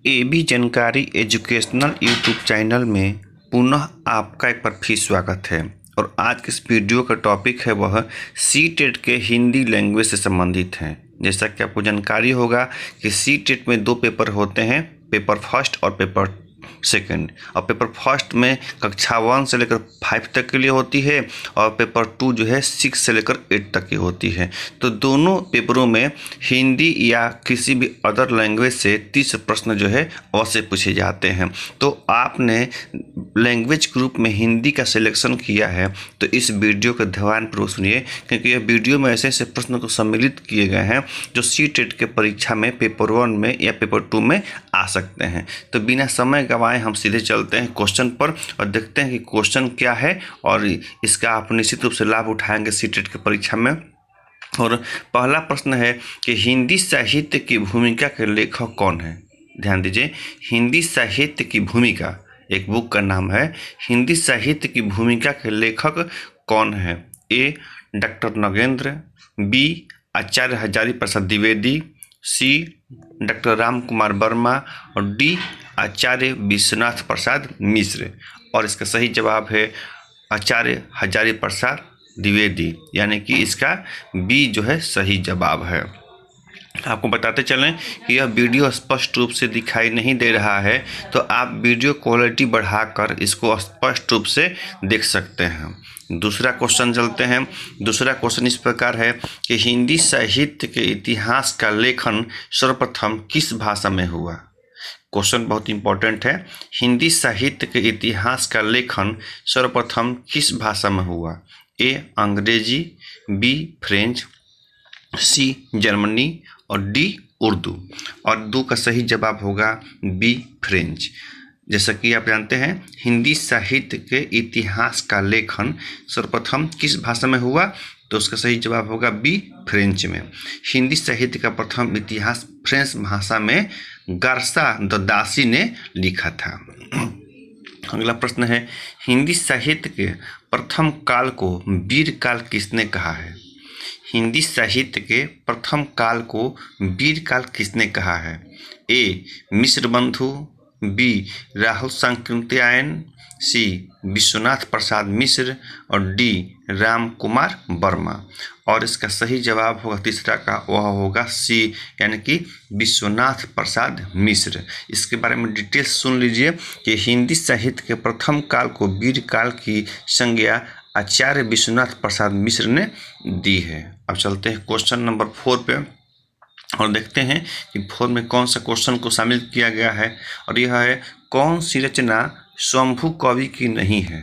AB जानकारी educational YouTube channel में पुनः आपका एक बार फिर स्वागत है। और आज के इस वीडियो का टॉपिक है वह सीटेट के हिंदी लैंग्वेज से संबंधित है। जैसा कि आपको जानकारी होगा कि सीटेट में दो पेपर होते हैं, पेपर फर्स्ट और पेपर सेकंड। और पेपर फर्स्ट में कक्षा 1 से लेकर 5 तक के लिए होती है और पेपर 2 जो है 6 से लेकर 8 तक की होती है। तो दोनों पेपरों में हिंदी या किसी भी अदर लैंग्वेज से 30 प्रश्न जो है अवश्य पूछे जाते हैं। तो आपने लैंग्वेज ग्रुप में हिंदी का सिलेक्शन किया है तो इस वीडियो को ध्यानपूर्वक सुनिए, क्योंकि यह वीडियो में ऐसे ऐसे प्रश्न को सम्मिलित किए गए हैं जो सीटेट के परीक्षा में पेपर 1 में या पेपर 2 में आ सकते हैं। तो बिना समय गवाए हम सीधे चलते हैं क्वेश्चन पर और देखते हैं कि क्वेश्चन क्या है और इसका आप निश्चित रूप से लाभ उठाएंगे सीटेट की परीक्षा में। और पहला प्रश्न है कि हिंदी साहित्य की भूमिका के लेखक कौन है। ध्यान दीजिए, हिंदी साहित्य की भूमिका, एक बुक का नाम है हिंदी साहित्य की भूमिका के लेखक कौन है। ए डॉक्टर नगेंद्र, बी आचार्य हजारी प्रसाद द्विवेदी, सी डॉक्टर राम कुमार वर्मा और डी आचार्य विश्वनाथ प्रसाद मिश्र। और इसका सही जवाब है आचार्य हजारी प्रसाद द्विवेदी, यानी कि इसका बी जो है सही जवाब है। आपको बताते चलें कि यह वीडियो स्पष्ट रूप से दिखाई नहीं दे रहा है, तो आप वीडियो क्वालिटी बढ़ाकर इसको स्पष्ट रूप से देख सकते हैं। दूसरा क्वेश्चन चलते हैं। दूसरा क्वेश्चन इस प्रकार है कि हिंदी साहित्य के इतिहास का लेखन सर्वप्रथम किस भाषा में हुआ। क्वेश्चन बहुत इंपॉर्टेंट है। हिंदी साहित्य के इतिहास का लेखन सर्वप्रथम किस भाषा में हुआ। ए अंग्रेजी, बी फ्रेंच, सी जर्मनी और डी उर्दू। और दो का सही जवाब होगा बी फ्रेंच। जैसा कि आप जानते हैं हिंदी साहित्य के इतिहास का लेखन सर्वप्रथम किस भाषा में हुआ, तो उसका सही जवाब होगा बी फ्रेंच में। हिंदी साहित्य का प्रथम इतिहास फ्रेंच भाषा में गार्सा द दासी ने लिखा था। अगला प्रश्न है हिंदी साहित्य के प्रथम काल को वीर काल किसने कहा है। हिंदी साहित्य के प्रथम काल को वीर काल किसने कहा है। ए मिश्र बंधु, बी राहुल सांकृत्यायन, सी विश्वनाथ प्रसाद मिश्र और डी राम कुमार वर्मा। और इसका सही जवाब होगा तीसरा का, वह होगा सी, यानी कि विश्वनाथ प्रसाद मिश्र। इसके बारे में डिटेल्स सुन लीजिए कि हिंदी साहित्य के प्रथम काल को वीर काल की संज्ञा आचार्य विश्वनाथ प्रसाद मिश्र ने दी है। अब चलते हैं क्वेश्चन नंबर 4 पे और देखते हैं कि 4 में कौन सा क्वेश्चन को शामिल किया गया है। और यह है कौन सी रचना शंभु कवि की नहीं है।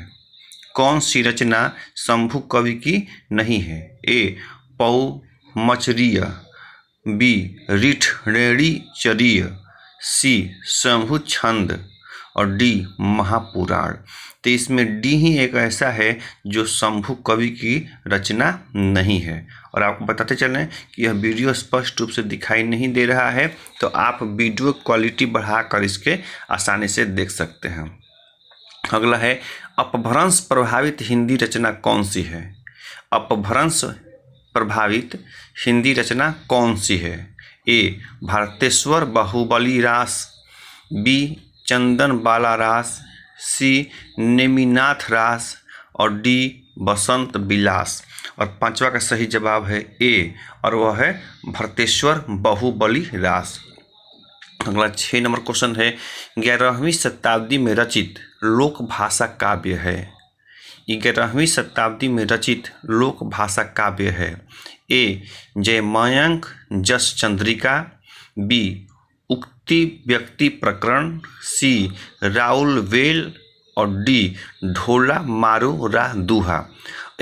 कौन सी रचना शंभु कवि की नहीं है। ए पौ मचरीय, बी रिठ रेणी चरीय, सी शंभु छंद और डी महापुराण। तो इसमें डी ही एक ऐसा है जो शंभु कवि की रचना नहीं है। और आपको बताते चलें कि यह वीडियो स्पष्ट रूप से दिखाई नहीं दे रहा है, तो आप वीडियो क्वालिटी बढ़ाकर इसके आसानी से देख सकते हैं। अगला है अपभ्रंश प्रभावित हिंदी रचना कौन सी है। अपभ्रंश प्रभावित हिंदी रचना कौन सी है। ए भारतेश्वर बाहुबली रास, बी चंदन बाला रास, सी नेमिनाथ रास और डी बसंत विलास। और पांचवा का सही जवाब है ए, और वह है भारतेश्वर बाहुबली रास। अगला 6 नंबर क्वेश्चन है 11वीं शताब्दी में रचित लोक भाषा काव्य है। 11वीं शताब्दी में रचित लोक भाषा काव्य है। ए जयमयंक जस चंद्रिका, बी उक्ति व्यक्ति प्रकरण, सी राउल वेल और डी ढोला मारू रा दूहा।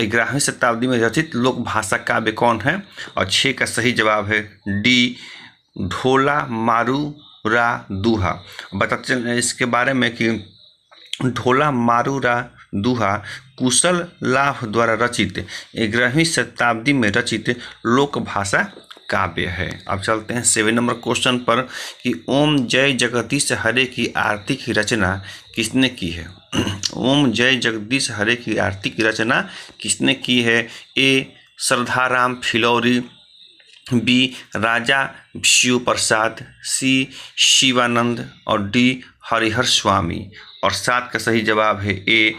11वीं शताब्दी में रचित लोक भाषा काव्य कौन है। और 6 का सही जवाब है डी ढोला मारू रा दूहा। बताते चलें इसके बारे में कि ढोला मारू रा दूहा कुशल लाभ द्वारा रचित 11वीं शताब्दी में रचित लोक भाषा काव्य है। अब चलते हैं 7 नंबर क्वेश्चन पर कि ओम जय जगदीश हरे की आरती की रचना किसने की है। ओम जय जगदीश हरे की आरती की रचना किसने की है। ए श्रद्धाराम फिलौरी, बी राजा शिव प्रसाद, सी शिवानंद और डी हरिहर स्वामी। और 7 का सही जवाब है ए,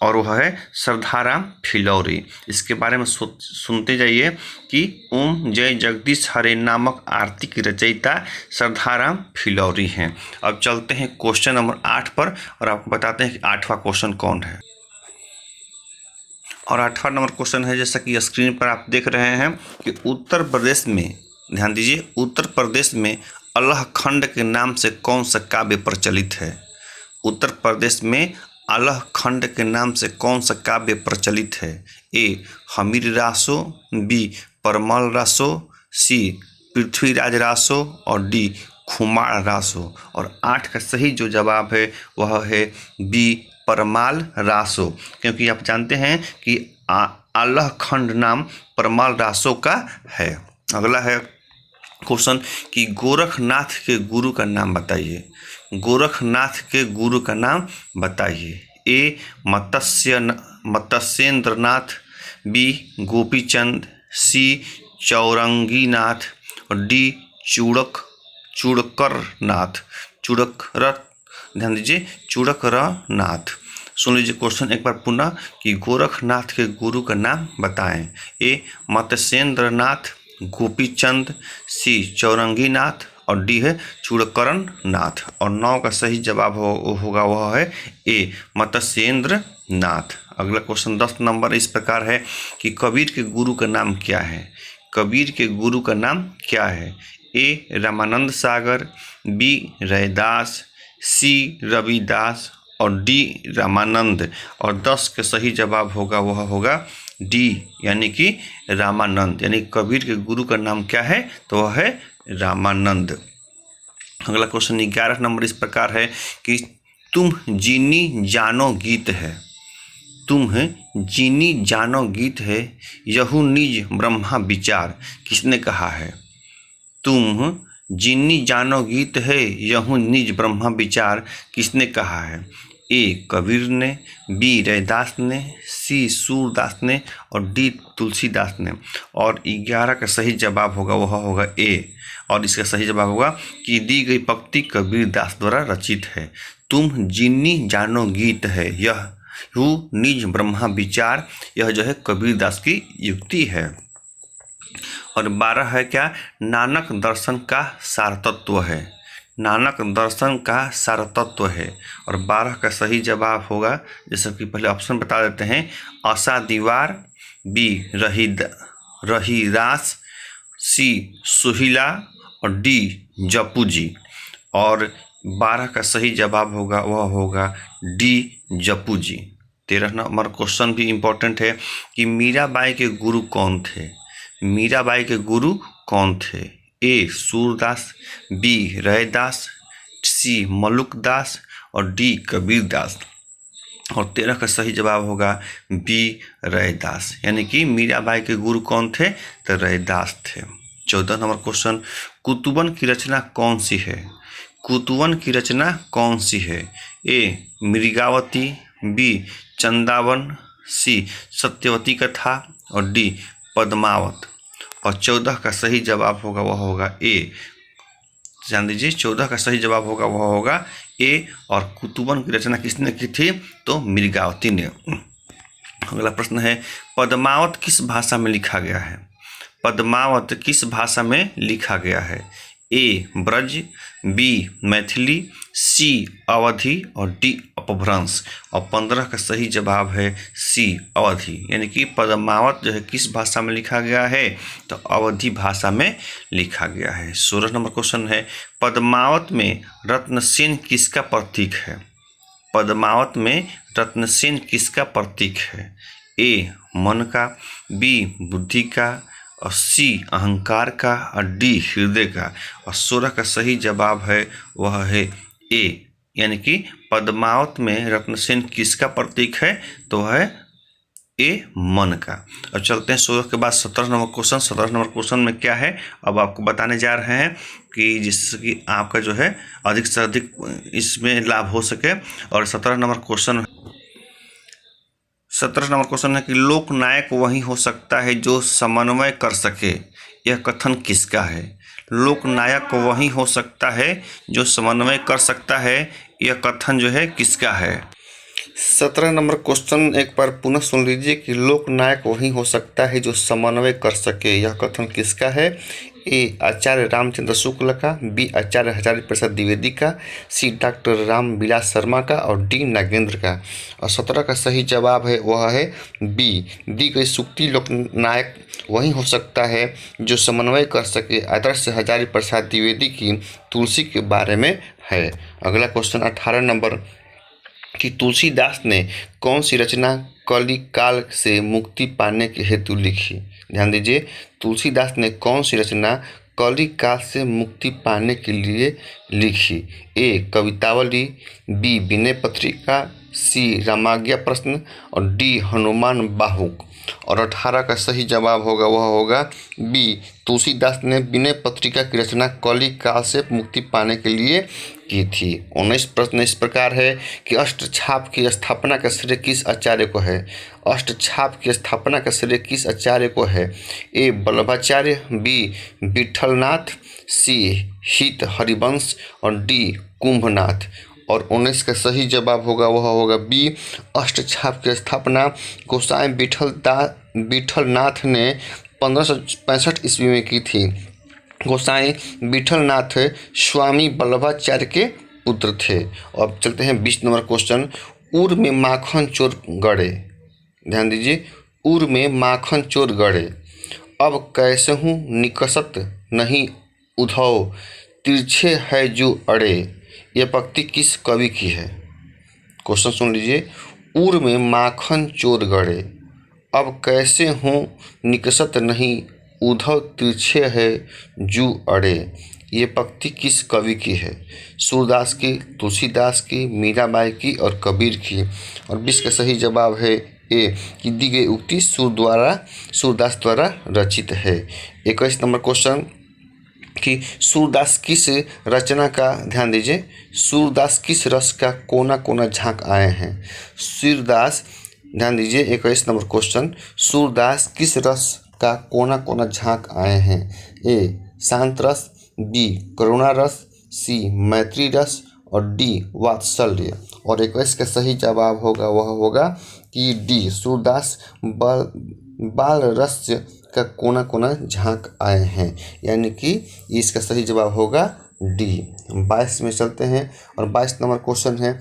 और वह है श्रद्धाराम फिलौरी। इसके बारे में सुनते जाइए कि ओम जय जगदीश हरे नामक आरती की रचयिता श्रद्धाराम फिलौरी हैं। अब चलते हैं क्वेश्चन नंबर 8 पर और आपको बताते हैं कि 8वां क्वेश्चन कौन है। और 8वां नंबर क्वेश्चन है, जैसा कि स्क्रीन पर आप देख रहे हैं कि उत्तर प्रदेश में, ध्यान दीजिए, उत्तर प्रदेश में अल्लाह खंड के नाम से कौन सा काव्य प्रचलित है। उत्तर प्रदेश में अल्लाह खंड के नाम से कौन सा काव्य प्रचलित है। ए हमीर रासो, बी परमल रासो, सी पृथ्वीराज रासो और डी खुमार रासो। और 8 का सही जो जवाब है वह है बी परमाल रासो, क्योंकि आप जानते हैं कि अल्लाह खंड नाम परमाल रासो का है। अगला है क्वेश्चन कि गोरखनाथ के गुरु का नाम बताइए। गोरखनाथ के गुरु का नाम बताइए। ए मत्स्येंद्रनाथ, बी गोपीचंद, सी चौरंगीनाथ और डी ध्यान दीजिए चूड़करनाथ। सुन लीजिए क्वेश्चन एक बार पुनः कि गोरखनाथ के गुरु का नाम बताएं। ए मत्स्येंद्रनाथ, गोपीचंद, सी चौरंगीनाथ और डी है चूड़करनाथ। और 9 का सही जवाब होगा वह है ए मत्स्येंद्रनाथ। अगला क्वेश्चन 10 नंबर इस प्रकार है कि कबीर के गुरु का नाम क्या है। कबीर के गुरु का नाम क्या है। ए रामानंद सागर, बी रैदास, सी रविदास और डी रामानंद। और 10 के सही जवाब होगा वह होगा डी, यानी कि रामानंद। यानी कबीर के गुरु का नाम क्या है, तो वह है रामानंद। अगला क्वेश्चन 11 नंबर इस प्रकार है कि तुम जीनी जानो गीत है। तुम जीनी जानो गीत है, यहू निज ब्रह्मा विचार, किसने कहा है। तुम जीनी जानो गीत है, यहू निज ब्रह्मा विचार, किसने कहा है। ए कबीर ने, बी रैदास ने, सी सूरदास ने और डी तुलसीदास ने। और 11 का सही जवाब होगा वह होगा ए, और इसका सही जवाब होगा कि दी गई पंक्ति कबीर दास द्वारा रचित है। तुम जिन्नी जानो गीत है, यह निज ब्रह्मा विचार, यह जो है कबीर दास की युक्ति है। और 12 है क्या, नानक दर्शन का सारतत्व है। नानक दर्शन का सारतत्व है। और 12 का सही जवाब होगा, जैसा कि पहले ऑप्शन बता देते हैं, आशा दीवार, बी रहीदास, सी सुहिला और डी जपू जी। और 12 का सही जवाब होगा वह होगा डी जपू जी। 13 नंबर क्वेश्चन भी इम्पोर्टेंट है कि मीराबाई के गुरु कौन थे। मीराबाई के गुरु कौन थे। ए सूरदास, बी रैदास, सी मलुकदास और डी कबीरदास। और 13 का सही जवाब होगा बी रैदास, यानी कि मीराबाई के गुरु कौन थे, तो रैदास थे। 14 नंबर क्वेश्चन, कुतुबन की रचना कौन सी है। कुतुबन की रचना कौन सी है। ए मृगावती, बी चंदावन, सी सत्यवती कथा और डी पद्मावत। और 14 का सही जवाब होगा वह होगा ए, ध्यान दीजिए 14 का सही जवाब होगा वह होगा ए। और कुतुबन की रचना किसने की थी, तो मृगावती ने। अगला प्रश्न है, पद्मावत किस भाषा में लिखा गया है। पद्मावत किस भाषा में लिखा गया है। ए ब्रज, बी मैथिली, सी अवधि और डी अपभ्रंश। और 15 का सही जवाब है सी अवधि, यानी कि पद्मावत जो है किस भाषा में लिखा गया है, तो अवधि भाषा में लिखा गया है। 16 नंबर क्वेश्चन है, पद्मावत में रत्नसेन किसका प्रतीक है। पद्मावत में रत्नसेन किसका प्रतीक है। ए मन का, बी बुद्धि का और सी अहंकार का और डी हृदय का। और 16 का सही जवाब है वह है ए, यानी कि पद्मावत में रत्नसेन किसका प्रतीक है, तो वह है ए मन का। अब चलते हैं 16 के बाद 17 नंबर क्वेश्चन। 17 नंबर क्वेश्चन में क्या है, अब आपको बताने जा रहे हैं कि जिससे कि आपका जो है अधिक से अधिक इसमें लाभ हो सके। और 17 नंबर क्वेश्चन 17 नंबर क्वेश्चन है कि लोकनायक वही हो सकता है जो समन्वय कर सके, यह कथन किसका है? लोकनायक वही हो सकता है जो समन्वय कर सकता है, यह कथन जो है किसका है? 17 नंबर क्वेश्चन एक बार पुनः सुन लीजिए कि लोकनायक वही हो सकता है जो समन्वय कर सके, यह कथन किसका है? ए आचार्य रामचंद्र शुक्ल का, बी आचार्य हजारी प्रसाद द्विवेदी का, सी डॉक्टर राम विलास शर्मा का और डी नागेंद्र का। और 17 का सही जवाब है वह है बी। दी गई सूक्ति लोकनायक वही हो सकता है जो समन्वय कर सके आदर्श हजारी प्रसाद द्विवेदी की तुलसी के बारे में है। अगला क्वेश्चन 18 नंबर कि तुलसीदास ने कौन सी रचना कली काल से मुक्ति पाने के हेतु लिखी? ध्यान दीजिए, तुलसीदास ने कौन सी रचना कली काल से मुक्ति पाने के लिए लिखी? ए कवितावली, बी विनय पत्रिका, सी रामाज्ञा प्रश्न और डी हनुमान बाहुक। और 18 का सही जवाब होगा वह होगा बी। तुलसीदास ने विनय पत्रिका की रचना कली काल से मुक्ति पाने के लिए की थी। 19 प्रश्न इस प्रकार है कि अष्टछाप की स्थापना का श्रेय किस आचार्य को है? अष्टछाप की स्थापना का श्रेय किस आचार्य को है? ए वल्लभाचार्य, बी विठलनाथ, सी हित हरिवंश और डी कुंभनाथ। और 19 का सही जवाब होगा वह होगा बी। अष्टछाप की स्थापना गोसाई विठलनाथ ने 1565 ईस्वी में की थी। गोसाई विठलनाथ स्वामी वल्लभाचार्य के पुत्र थे। अब चलते हैं 20 नंबर क्वेश्चन। उर में माखन चोर गड़े। ध्यान दीजिए, उर में माखन चोर गड़े, अब कैसे हूँ निकसत नहीं उधौ, तिरछे है जो अड़े, यह पंक्ति किस कवि की है? क्वेश्चन सुन लीजिए। उर में माखन चोर गड़े, अब कैसे हूँ निकसत नहीं उधव, तिरछे है जू अड़े, ये पंक्ति किस कवि की है? सूरदास की, तुलसीदास की, मीराबाई की और कबीर की। और 20 का सही जवाब है ए कि दी गई उक्ति सूरदास द्वारा रचित है। 21 नंबर क्वेश्चन कि सूरदास किस रचना का, ध्यान दीजिए, सूरदास किस रस का कोना कोना झांक आए हैं? सूरदास, ध्यान दीजिए 21 नंबर क्वेश्चन, सूरदास किस रस का कोना कोना झांक आए हैं? ए शांत रस, बी करुणा रस, सी मैत्री रस और डी वात्सल्य। और 21 का सही जवाब होगा वह होगा कि डी सूरदास बाल रस का कोना कोना झांक आए हैं, यानी कि इसका सही जवाब होगा डी। 22 में चलते हैं और 22 नंबर क्वेश्चन है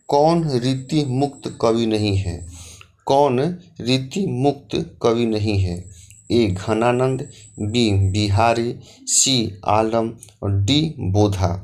कौन रीति मुक्त कवि नहीं है? कौन रीति मुक्त कवि नहीं है? ए घनानंद, बी बिहारी, सी आलम और डी बोधा।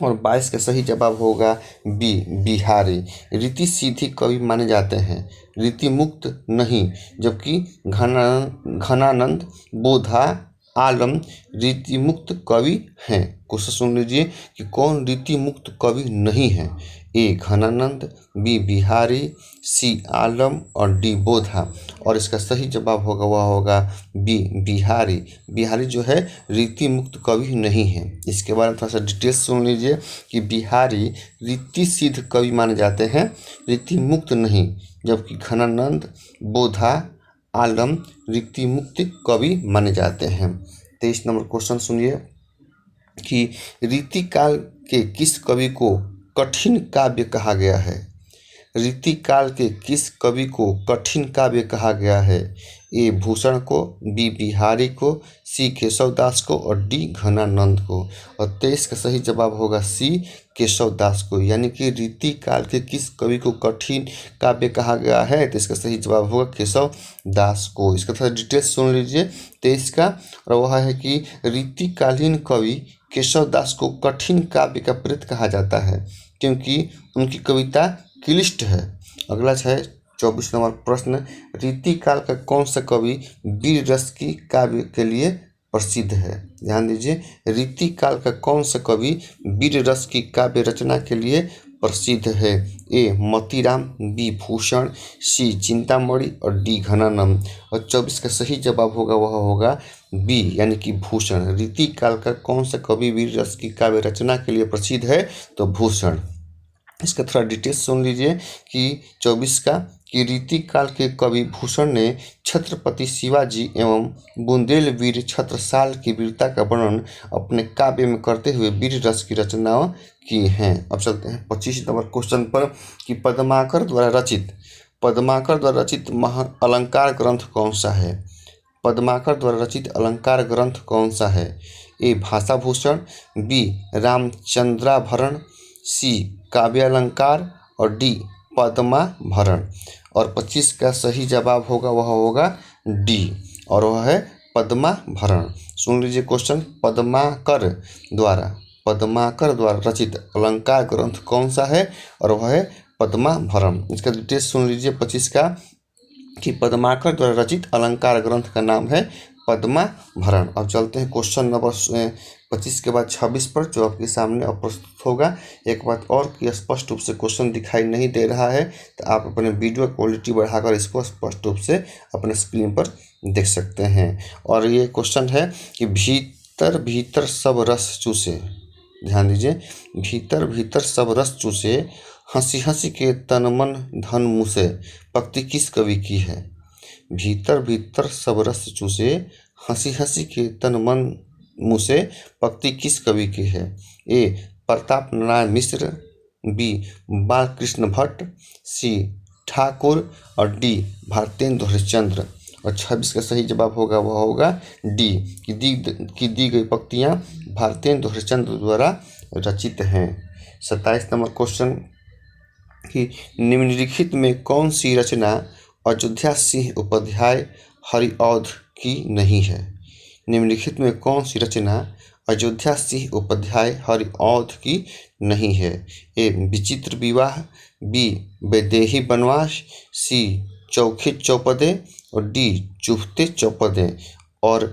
और 22 का सही जवाब होगा बी बिहारी। रीति सीधी कवि माने जाते हैं, रीति मुक्त नहीं, जबकि घनानंद, बोधा, आलम रीति मुक्त कवि हैं। क्वेश्चन सुन लीजिए कि कौन रीति मुक्त कवि नहीं है? ए घनानंद, बी बिहारी, सी आलम और डी बोधा। और इसका सही जवाब होगा वह होगा बी बिहारी। बिहारी जो है रीति मुक्त कवि नहीं है। इसके बारे में थोड़ा सा डिटेल्स सुन लीजिए कि बिहारी रीति सिद्ध कवि माने जाते हैं, रीति मुक्त नहीं, जबकि घनानंद, बोधा, आलम रीति मुक्त कवि माने जाते हैं। 23 नंबर क्वेश्चन सुनिए कि रीति काल के किस कवि को कठिन काव्य कहा गया है? रीति काल के किस कवि को कठिन काव्य कहा गया है? ए भूषण को, बी बिहारी को, सी केशवदास को और डी घनानंद को। और 23 का सही जवाब होगा सी केशवदास को, यानी कि रीति काल के किस कवि को कठिन काव्य कहा गया है, तो इसका सही जवाब होगा केशवदास को। इसका थोड़ा डिटेल्स सुन लीजिए 23 का, और वह है कि रीतिकालीन कवि केशवदास को कठिन काव्य का प्रेत कहा जाता है क्योंकि उनकी कविता क्लिष्ट है। अगला है 24 नंबर प्रश्न, रीति काल का कौन सा कवि वीर रस की काव्य के लिए प्रसिद्ध है? ध्यान दीजिए, रीति काल का कौन सा कवि वीर रस की काव्य रचना के लिए प्रसिद्ध है? ए मोतीराम, बी भूषण, सी चिंतामणि और डी घनानंद। और 24 का सही जवाब होगा वह होगा बी, यानी कि भूषण। रीति काल का कौन सा कवि वीर रस की काव्य रचना के लिए प्रसिद्ध है? तो भूषण। इसका थोड़ा डिटेल्स सुन लीजिए कि 24 का कि रीतिकाल के कवि भूषण ने छत्रपति शिवाजी एवं बुंदेल वीर छत्रसाल की वीरता का वर्णन अपने काव्य में करते हुए वीर रस की रचनाओं की हैं। अब चलते हैं 25 नंबर क्वेश्चन पर कि पद्माकर द्वारा रचित महा अलंकार ग्रंथ कौन सा है? पद्माकर द्वारा रचित अलंकार ग्रंथ कौन सा है? ए भाषा भूषण, बी रामचंद्राभरण, सी काव्यालंकार और डी पद्माभरण। और 25 का सही जवाब होगा वह होगा डी, और वह है पद्माभरण। सुन लीजिए क्वेश्चन, पद्माकर द्वारा रचित अलंकार ग्रंथ कौन सा है? और वह है पद्माभरण। इसका डिटेल्स सुन लीजिए 25 का कि पद्माकर द्वारा रचित अलंकार ग्रंथ का नाम है पद्माभरण। अब चलते हैं क्वेश्चन नंबर 25 के बाद 26 पर, जो आपके सामने अब प्रस्तुत होगा। एक बात और कि स्पष्ट रूप से क्वेश्चन दिखाई नहीं दे रहा है तो आप अपने वीडियो क्वालिटी बढ़ाकर इसको स्पष्ट रूप से अपने स्क्रीन पर देख सकते हैं। और ये क्वेश्चन है कि भीतर भीतर सब रस चूसे, ध्यान दीजिए, भीतर भीतर सब रस चूसे, हंसी हंसी के तन मन धन मुसे, पंक्ति किस कवि की है? भीतर भीतर सब रस चूसे, हंसी हंसी के तन मन मुसे, पंक्ति किस कवि की है? ए प्रताप नारायण मिश्र, बी बालकृष्ण भट्ट, सी ठाकुर और डी भारतेंदु हरिश्चंद्र। और 26 का सही जवाब होगा वह होगा डी की दी गई पंक्तियाँ भारतेंदु हरिश्चंद्र द्वारा रचित हैं। 27 नंबर क्वेश्चन कि निम्नलिखित में कौन सी रचना अयोध्या सिंह उपाध्याय हरिऔध की नहीं है? निम्नलिखित में कौन सी रचना अयोध्या सिंह उपाध्याय हरिऔध की नहीं है? ए विचित्र विवाह, बी वैदेही वनवास, सी चौखे चौपदे और डी चुभते चौपदे। और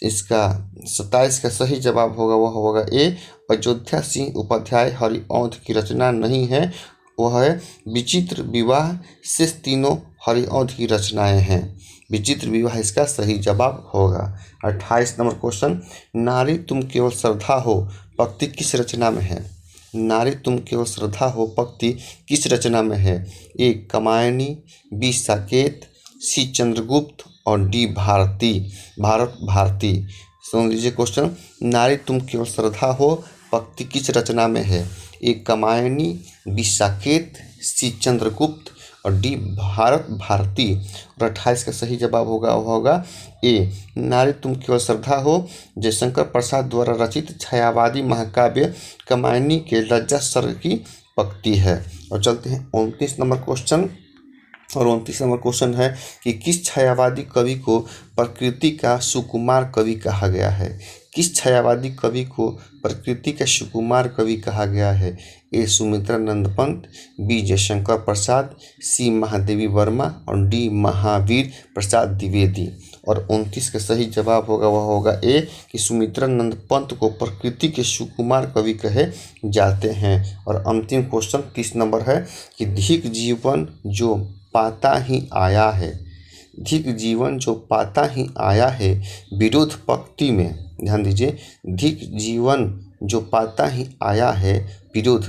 इसका 27 का सही जवाब होगा वह होगा ए अयोध्या सिंह उपाध्याय हरिऔध की रचना नहीं है, वह है विचित्र विवाह। शेष तीनों हरिऔध की रचनाएं हैं। विचित्र विवाह इसका सही जवाब होगा। 28 नंबर क्वेश्चन, नारी तुम केवल श्रद्धा हो पंक्ति किस रचना में है? नारी तुम केवल श्रद्धा हो पंक्ति किस रचना में है? ए कामायनी, बी साकेत, सी चंद्रगुप्त और डी भारत भारती। सुन लीजिए क्वेश्चन, नारी तुम केवल श्रद्धा हो पंक्ति किस रचना में है? ए कामायनी, बी साकेत, सी चंद्रगुप्त और डी भारत भारती। और 28 का सही जवाब होगा वह होगा ए नारी तुम केवल श्रद्धा हो जयशंकर प्रसाद द्वारा रचित छायावादी महाकाव्य कामायनी के लज्जा सर्ग की पंक्ति है। और चलते हैं 29 नंबर क्वेश्चन। और 29 नंबर क्वेश्चन है कि किस छायावादी कवि को प्रकृति का सुकुमार कवि कहा गया है? किस छायावादी कवि को प्रकृति का सुकुमार कवि कहा गया है? ए सुमित्रानंद पंत, बी जयशंकर प्रसाद, सी महादेवी वर्मा और डी महावीर प्रसाद द्विवेदी। और 29 का सही जवाब होगा वह होगा ए कि सुमित्रानंद पंत को प्रकृति के सुकुमार कवि कहे जाते हैं। और अंतिम क्वेश्चन 30 नंबर है कि धिक जीवन जो पाता ही आया है, धिक जीवन जो पाता ही आया है विरोध पंक्ति में, ध्यान दीजिए, धिक जीवन जो पाता ही आया है विरोध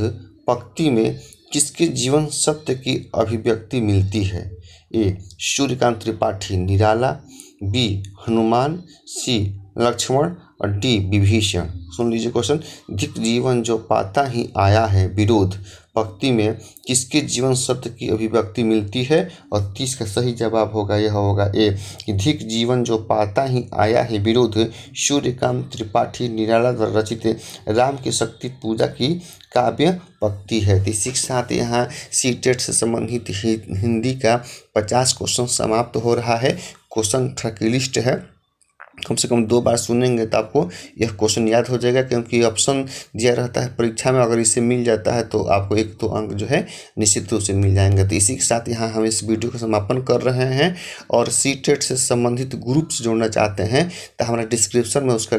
पंक्ति में किसके जीवन सत्य की अभिव्यक्ति मिलती है? ए सूर्यकांत त्रिपाठी निराला, बी हनुमान, सी लक्ष्मण और डी विभीषण। सुन लीजिए क्वेश्चन, धिक जीवन जो पाता ही आया है विरोध पंक्ति में किसके जीवन सत्य की अभिव्यक्ति मिलती है? और 30 का सही जवाब होगा यह होगा ए कि धिक जीवन जो पाता ही आया है विरोध सूर्यकांत त्रिपाठी निराला द्वारा रचित राम की शक्ति पूजा की काव्य पंक्ति है। तो इसी के साथ यहाँ सीटेट से संबंधित हिंदी का 50 क्वेश्चन समाप्त हो रहा है। क्वेश्चन ट्रैक लिस्ट है, कम से कम 2 बार सुनेंगे तो आपको यह क्वेश्चन याद हो जाएगा, क्योंकि ऑप्शन दिया रहता है परीक्षा में, अगर इसे मिल जाता है तो आपको 1-2 अंक जो है निश्चित रूप से मिल जाएंगे। तो इसी के साथ यहाँ हम इस वीडियो का समापन कर रहे हैं। और सीटेट से संबंधित ग्रुप से जोड़ना चाहते हैं तो हमारे डिस्क्रिप्शन में उसका